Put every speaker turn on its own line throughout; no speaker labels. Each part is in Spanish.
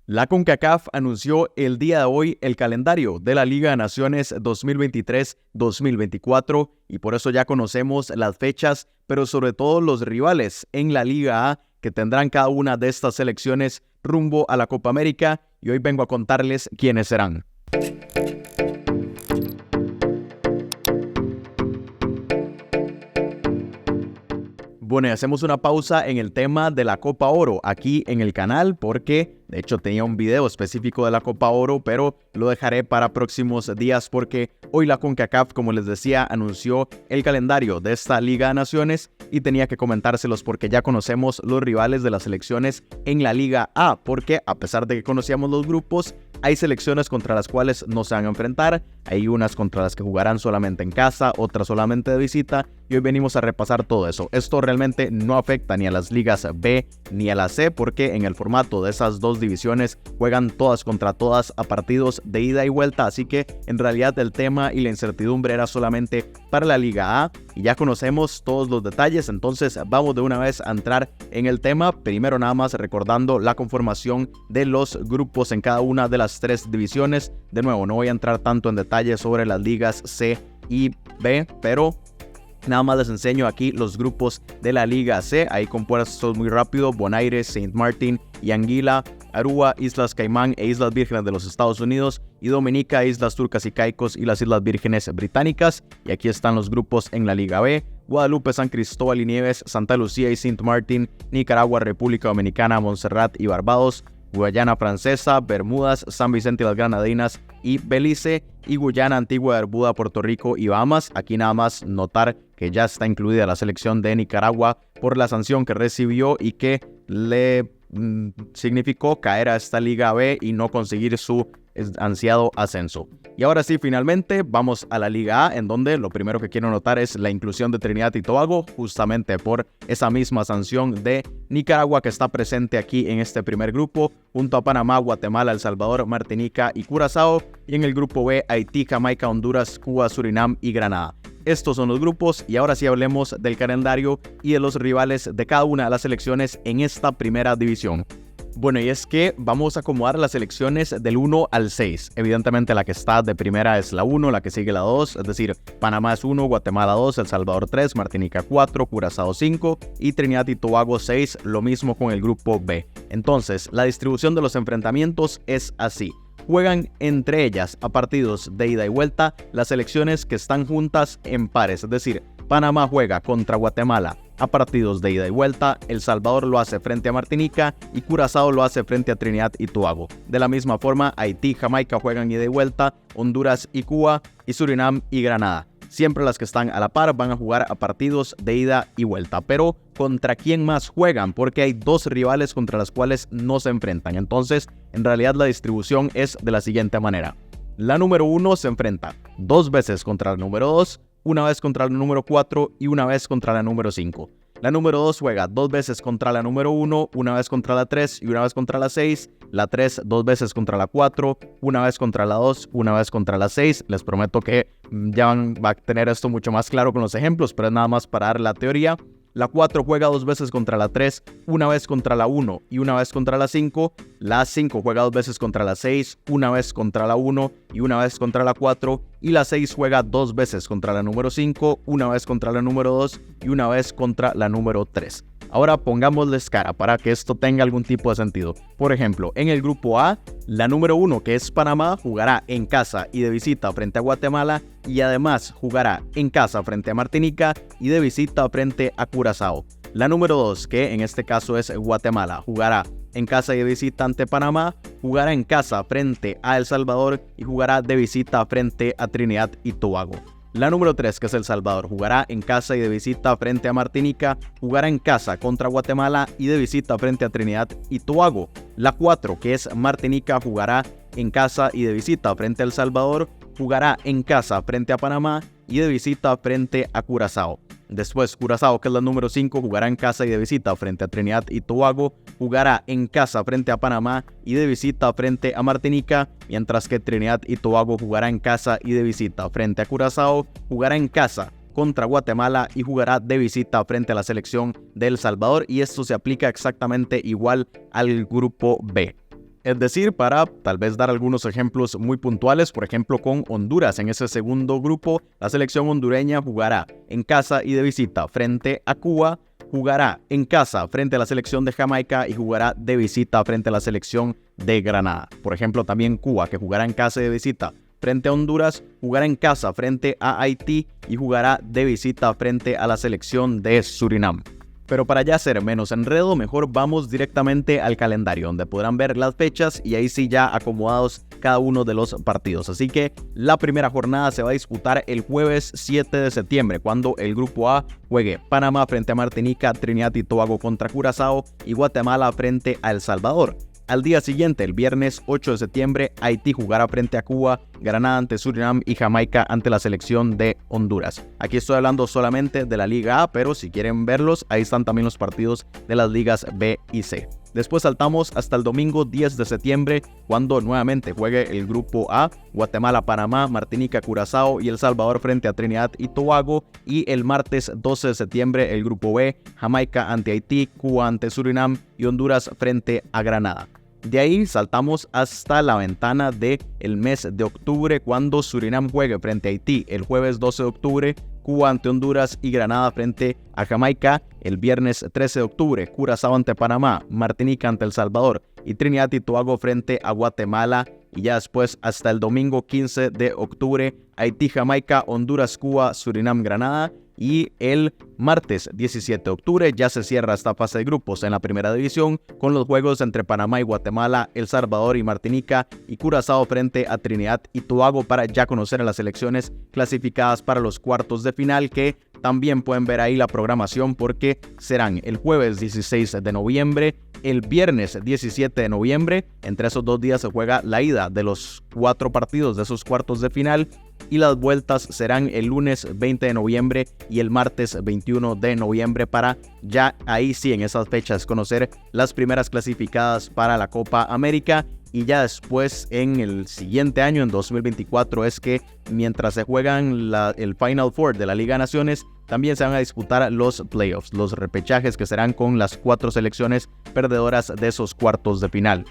La CONCACAF anunció el día de hoy el calendario de la Liga de Naciones 2023-2024 y por eso ya conocemos las fechas, pero sobre todo los rivales en la Liga A que tendrán cada una de estas selecciones rumbo a la Copa América, y hoy vengo a contarles quiénes serán. Bueno, y hacemos una pausa en el tema de la Copa Oro aquí en el canal porque de hecho tenía un video específico de la Copa Oro, pero lo dejaré para próximos días porque hoy la CONCACAF, como les decía, anunció el calendario de esta Liga de Naciones y tenía que comentárselos porque ya conocemos los rivales de las selecciones en la Liga A, porque a pesar de que conocíamos los grupos, hay selecciones contra las cuales no se van a enfrentar, hay unas contra las que jugarán solamente en casa, otras solamente de visita, y hoy venimos a repasar todo eso. Esto realmente no afecta ni a las ligas B ni a la C, porque en el formato de esas dos divisiones juegan todas contra todas a partidos de ida y vuelta, así que en realidad el tema y la incertidumbre era solamente para la Liga A, y ya conocemos todos los detalles, entonces vamos de una vez a entrar en el tema. Primero nada más recordando la conformación de los grupos en cada una de las tres divisiones. De nuevo, no voy a entrar tanto en detalle sobre las ligas C y B, pero nada más les enseño aquí los grupos de la Liga C, ahí compuestos muy rápido: Bonaire, Saint Martin y Anguila, Aruba, Islas Caimán e Islas Vírgenes de los Estados Unidos, y Dominica, Islas Turcas y Caicos y las Islas Vírgenes Británicas. Y aquí están los grupos en la Liga B: Guadalupe, San Cristóbal y Nieves, Santa Lucía y Saint Martin, Nicaragua, República Dominicana, Montserrat y Barbados, Guyana Francesa, Bermudas, San Vicente y las Granadinas y Belice, y Guyana, Antigua y Barbuda, Puerto Rico y Bahamas. Aquí nada más notar que ya está incluida la selección de Nicaragua por la sanción que recibió y que le significó caer a esta Liga B y no conseguir su ansiado ascenso. Y ahora sí, finalmente vamos a la Liga A, en donde lo primero que quiero notar es la inclusión de Trinidad y Tobago, justamente por esa misma sanción de Nicaragua, que está presente aquí en este primer grupo, junto a Panamá, Guatemala, El Salvador, Martinica y Curazao. Y en el grupo B, Haití, Jamaica, Honduras, Cuba, Surinam y Granada. Estos son los grupos, y ahora sí hablemos del calendario y de los rivales de cada una de las selecciones en esta primera división. Bueno, y es que vamos a acomodar las selecciones del 1 al 6. Evidentemente la que está de primera es la 1, la que sigue la 2, es decir, Panamá es 1, Guatemala 2, El Salvador 3, Martinica 4, Curazao 5 y Trinidad y Tobago 6, lo mismo con el grupo B. Entonces, la distribución de los enfrentamientos es así. Juegan entre ellas a partidos de ida y vuelta las selecciones que están juntas en pares, es decir, Panamá juega contra Guatemala a partidos de ida y vuelta, El Salvador lo hace frente a Martinica y Curazao lo hace frente a Trinidad y Tobago. De la misma forma, Haití y Jamaica juegan ida y vuelta, Honduras y Cuba, y Surinam y Granada. Siempre las que están a la par van a jugar a partidos de ida y vuelta. Pero ¿contra quién más juegan? Porque hay dos rivales contra las cuales no se enfrentan. Entonces, en realidad la distribución es de la siguiente manera. La número 1 se enfrenta 2 veces contra la número 2, una vez contra la número 4 y una vez contra la número 5. La número 2 juega 2 veces contra la número 1, una vez contra la 3 y una vez contra la 6. La 3 2 veces contra la 4, una vez contra la 2, una vez contra la 6. Les prometo que ya van a tener esto mucho más claro con los ejemplos, pero es nada más para dar la teoría. La 4 juega 2 veces contra la 3, una vez contra la 1 y una vez contra la 5. La 5 juega 2 veces contra la 6, una vez contra la 1 y una vez contra la 4. Y la 6 juega 2 veces contra la número 5, una vez contra la número 2 y una vez contra la número 3. Ahora pongámosles cara para que esto tenga algún tipo de sentido. Por ejemplo, en el grupo A, la número 1, que es Panamá, jugará en casa y de visita frente a Guatemala, y además jugará en casa frente a Martinica y de visita frente a Curazao. La número 2, que en este caso es Guatemala, jugará en casa y de visita ante Panamá, jugará en casa frente a El Salvador y jugará de visita frente a Trinidad y Tobago. La número 3, que es El Salvador, jugará en casa y de visita frente a Martinica, jugará en casa contra Guatemala y de visita frente a Trinidad y Tobago. La 4, que es Martinica, jugará en casa y de visita frente a El Salvador, jugará en casa frente a Panamá y de visita frente a Curazao. Después, Curazao, que es la número 5, jugará en casa y de visita frente a Trinidad y Tobago, jugará en casa frente a Panamá y de visita frente a Martinica, mientras que Trinidad y Tobago jugará en casa y de visita frente a Curazao, jugará en casa contra Guatemala y jugará de visita frente a la selección de El Salvador, y esto se aplica exactamente igual al grupo B. Es decir, para tal vez dar algunos ejemplos muy puntuales, por ejemplo con Honduras, en ese segundo grupo, la selección hondureña jugará en casa y de visita frente a Cuba, jugará en casa frente a la selección de Jamaica y jugará de visita frente a la selección de Granada. Por ejemplo, también Cuba, que jugará en casa y de visita frente a Honduras, jugará en casa frente a Haití y jugará de visita frente a la selección de Surinam. Pero para ya hacer menos enredo, mejor vamos directamente al calendario, donde podrán ver las fechas y ahí sí ya acomodados cada uno de los partidos. Así que la primera jornada se va a disputar el jueves 7 de septiembre, cuando el grupo A juegue Panamá frente a Martinica, Trinidad y Tobago contra Curazao y Guatemala frente a El Salvador. Al día siguiente, el viernes 8 de septiembre, Haití jugará frente a Cuba, Granada ante Surinam y Jamaica ante la selección de Honduras. Aquí estoy hablando solamente de la Liga A, pero si quieren verlos, ahí están también los partidos de las ligas B y C. Después saltamos hasta el domingo 10 de septiembre, cuando nuevamente juegue el grupo A, Guatemala, Panamá, Martinica, Curazao y El Salvador frente a Trinidad y Tobago. Y el martes 12 de septiembre, el grupo B, Jamaica ante Haití, Cuba ante Surinam y Honduras frente a Granada. De ahí saltamos hasta la ventana del mes de octubre, cuando Surinam juegue frente a Haití el jueves 12 de octubre, Cuba ante Honduras y Granada frente a Jamaica el viernes 13 de octubre, Curazao ante Panamá, Martinica ante El Salvador y Trinidad y Tobago frente a Guatemala. Y ya después hasta el domingo 15 de octubre, Haití, Jamaica, Honduras, Cuba, Surinam, Granada. Y el martes 17 de octubre ya se cierra esta fase de grupos en la primera división con los juegos entre Panamá y Guatemala, El Salvador y Martinica y Curazao frente a Trinidad y Tobago para ya conocer a las selecciones clasificadas para los cuartos de final, que también pueden ver ahí la programación porque serán el jueves 16 de noviembre, el viernes 17 de noviembre. Entre esos 2 días se juega la ida de los 4 partidos de esos cuartos de final y las vueltas serán el lunes 20 de noviembre y el martes 21 de noviembre para ya ahí sí en esas fechas conocer las primeras clasificadas para la Copa América. Y ya después en el siguiente año, en 2024, es que mientras se juegan el Final Four de la Liga de Naciones, también se van a disputar los playoffs, los repechajes que serán con las 4 selecciones perdedoras de esos cuartos de final.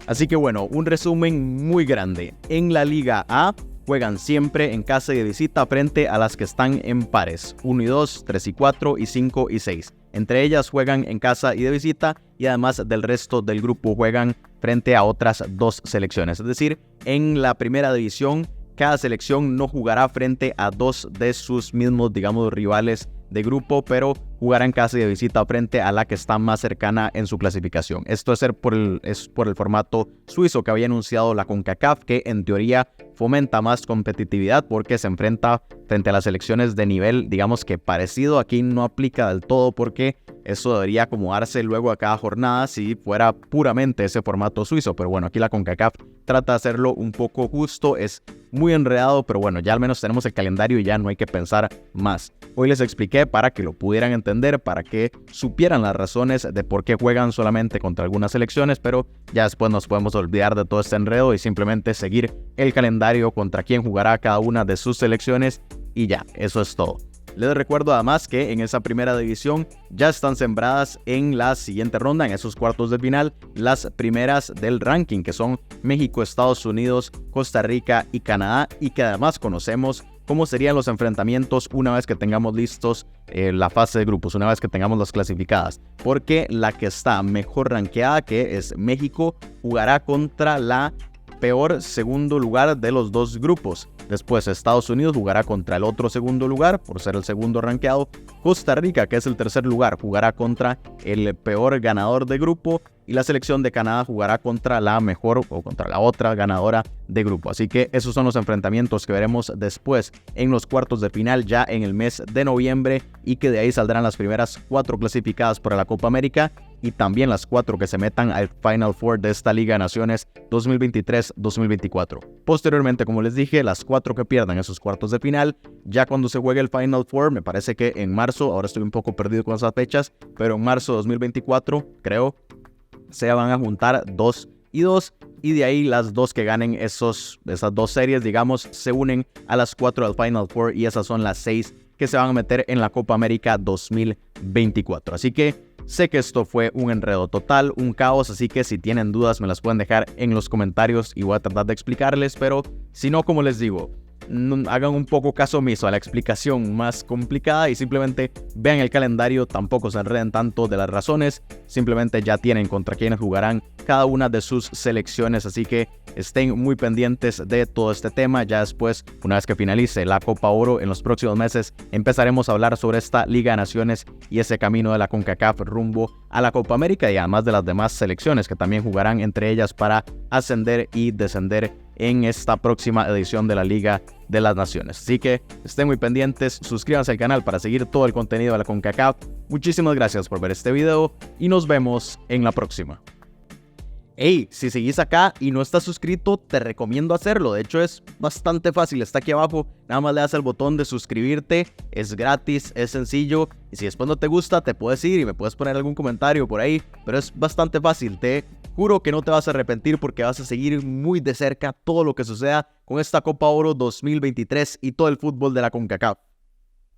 Así que bueno, un resumen muy grande. En la Liga A juegan siempre en casa y de visita frente a las que están en pares, 1 y 2, 3 y 4 y 5 y 6. Entre ellas juegan en casa y de visita y además del resto del grupo juegan frente a otras 2 selecciones. Es decir, en la primera división cada selección no jugará frente a 2 de sus mismos, digamos, rivales de grupo, pero jugará en casa y de visita frente a la que está más cercana en su clasificación. Esto es por el formato suizo que había anunciado la CONCACAF, que en teoría fomenta más competitividad porque se enfrenta frente a las selecciones de nivel, digamos que parecido. Aquí no aplica del todo porque eso debería acomodarse luego a cada jornada si fuera puramente ese formato suizo. Pero bueno, aquí la CONCACAF trata de hacerlo un poco justo. Es muy enredado, pero bueno, ya al menos tenemos el calendario y ya no hay que pensar más. Hoy les expliqué para que lo pudieran entender, para que supieran las razones de por qué juegan solamente contra algunas selecciones, pero ya después nos podemos olvidar de todo este enredo y simplemente seguir el calendario contra quién jugará cada una de sus selecciones y ya, eso es todo. Les recuerdo además que en esa primera división ya están sembradas en la siguiente ronda, en esos cuartos de final, las primeras del ranking, que son México, Estados Unidos, Costa Rica y Canadá, y que además conocemos cómo serían los enfrentamientos una vez que tengamos listos la fase de grupos, una vez que tengamos las clasificadas, porque la que está mejor rankeada, que es México, jugará contra la peor segundo lugar de los 2 grupos. Después Estados Unidos jugará contra el otro segundo lugar por ser el segundo rankeado. Costa Rica, que es el tercer lugar, jugará contra el peor ganador de grupo. Y la selección de Canadá jugará contra la mejor o contra la otra ganadora de grupo. Así que esos son los enfrentamientos que veremos después en los cuartos de final ya en el mes de noviembre, y que de ahí saldrán las primeras 4 clasificadas para la Copa América y también las 4 que se metan al Final Four de esta Liga de Naciones 2023-2024. Posteriormente, como les dije, las 4 que pierdan esos cuartos de final, ya cuando se juegue el Final Four, me parece que en marzo, ahora estoy un poco perdido con esas fechas, pero en marzo de 2024, creo, se van a juntar 2 y 2, y de ahí las 2 que ganen esas 2 series, digamos, se unen a las 4 del Final Four, y esas son las 6 que se van a meter en la Copa América 2024. Así que Sé que esto fue un enredo total, un caos, así que si tienen dudas me las pueden dejar en los comentarios y voy a tratar de explicarles, pero si no, como les digo, hagan un poco caso omiso a la explicación más complicada y simplemente vean el calendario, tampoco se enreden tanto de las razones, simplemente ya tienen contra quienes jugarán cada una de sus selecciones, así que estén muy pendientes de todo este tema. Ya después, una vez que finalice la Copa Oro en los próximos meses, empezaremos a hablar sobre esta Liga de Naciones y ese camino de la CONCACAF rumbo a la Copa América y además de las demás selecciones que también jugarán entre ellas para ascender y descender en esta próxima edición de la Liga de las Naciones. Así que estén muy pendientes, suscríbanse al canal para seguir todo el contenido de la CONCACAF. Muchísimas gracias por ver este video y nos vemos en la próxima. Hey, si seguís acá y no estás suscrito, te recomiendo hacerlo. De hecho, es bastante fácil. Está aquí abajo. Nada más le das el botón de suscribirte. Es gratis, es sencillo. Y si después no te gusta, te puedes ir y me puedes poner algún comentario por ahí. Pero es bastante fácil. Te juro que no te vas a arrepentir porque vas a seguir muy de cerca todo lo que suceda con esta Copa Oro 2023 y todo el fútbol de la CONCACAF.